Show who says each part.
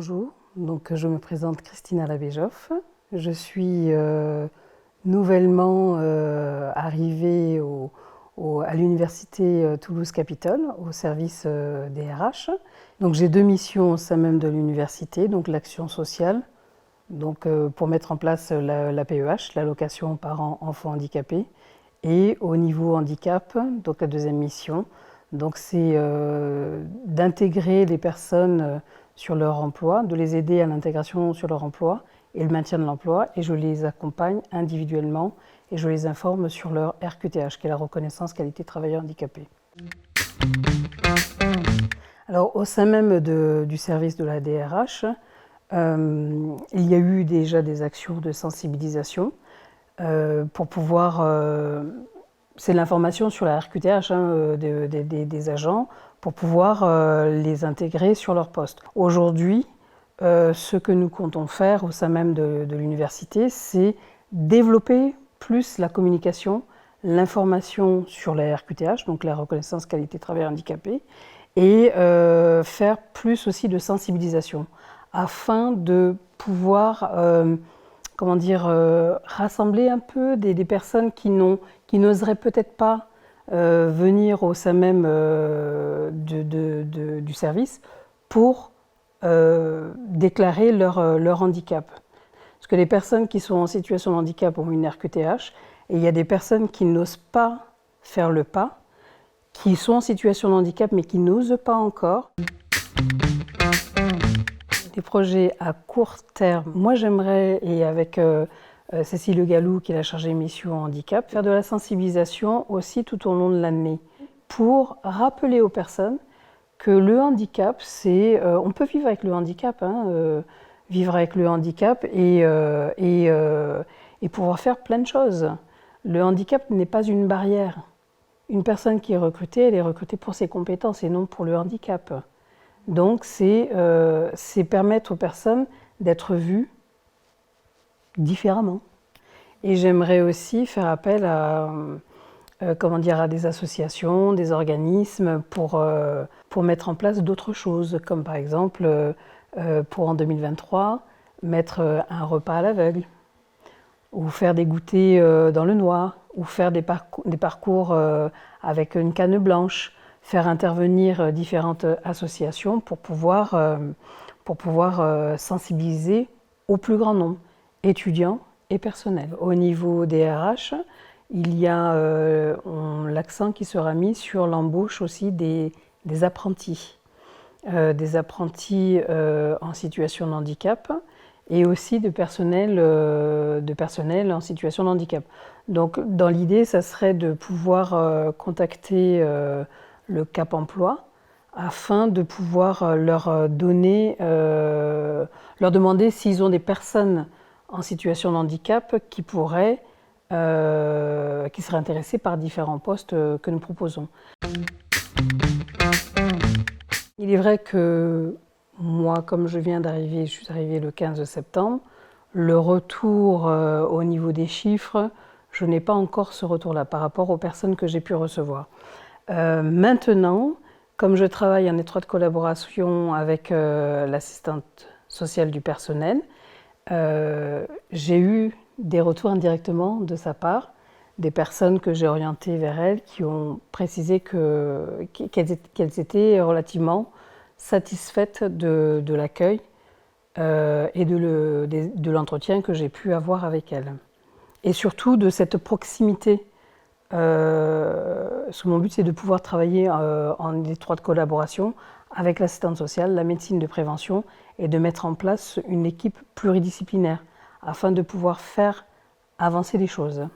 Speaker 1: Bonjour, donc je me présente Christina Labéjoff. Je suis nouvellement arrivée à l'université Toulouse-Capitole au service des RH. Donc j'ai deux missions au sein même de l'université, donc l'action sociale, donc pour mettre en place la PEH, l'allocation parents enfants handicapés, et au niveau handicap, donc la deuxième mission, donc c'est d'intégrer les personnes sur leur emploi, de les aider à l'intégration sur leur emploi et le maintien de l'emploi, et je les accompagne individuellement et je les informe sur leur RQTH, qui est la reconnaissance qualité travailleur handicapé. Alors au sein même du service de la DRH, il y a eu déjà des actions de sensibilisation pour pouvoir, c'est l'information sur la RQTH des agents, pour pouvoir les intégrer sur leur poste. Aujourd'hui, ce que nous comptons faire au sein même de l'université, c'est développer plus la communication, l'information sur la RQTH, donc la reconnaissance qualité travailleur handicapé, et faire plus aussi de sensibilisation, afin de pouvoir rassembler un peu des personnes qui n'oseraient peut-être pas venir au sein même du service pour déclarer leur handicap. Parce que les personnes qui sont en situation de handicap ont une RQTH, et il y a des personnes qui n'osent pas faire le pas, qui sont en situation de handicap mais qui n'osent pas encore. Des projets à court terme, moi j'aimerais, et avec Cécile Le Gallou qui est la chargée de mission handicap, faire de la sensibilisation aussi tout au long de l'année pour rappeler aux personnes que le handicap, c'est, on peut vivre avec le handicap, vivre avec le handicap et pouvoir faire plein de choses. Le handicap n'est pas une barrière. Une personne qui est recrutée, elle est recrutée pour ses compétences et non pour le handicap. Donc c'est permettre aux personnes d'être vues différemment. Et j'aimerais aussi faire appel à des associations, des organismes pour mettre en place d'autres choses, comme par exemple pour en 2023 mettre un repas à l'aveugle, ou faire des goûters dans le noir, ou faire des parcours avec une canne blanche, faire intervenir différentes associations pour pouvoir sensibiliser au plus grand nombre, étudiants et personnel. Au niveau des RH, il y a l'accent qui sera mis sur l'embauche aussi des apprentis. Des apprentis en situation de handicap et aussi de personnel en situation de handicap. Donc dans l'idée, ça serait de pouvoir contacter le Cap Emploi afin de pouvoir leur demander s'ils ont des personnes en situation de handicap qui seraient intéressées par différents postes que nous proposons. Il est vrai que moi, comme je viens d'arriver, je suis arrivée le 15 septembre, le retour au niveau des chiffres, je n'ai pas encore ce retour-là par rapport aux personnes que j'ai pu recevoir. Maintenant, comme je travaille en étroite collaboration avec l'assistante sociale du personnel, j'ai eu des retours indirectement de sa part, des personnes que j'ai orientées vers elle qui ont précisé qu'elles étaient relativement satisfaites de l'accueil et de l'entretien que j'ai pu avoir avec elles. Et surtout de cette proximité. Mon but, c'est de pouvoir travailler en étroite collaboration avec l'assistante sociale, la médecine de prévention, et de mettre en place une équipe pluridisciplinaire afin de pouvoir faire avancer les choses.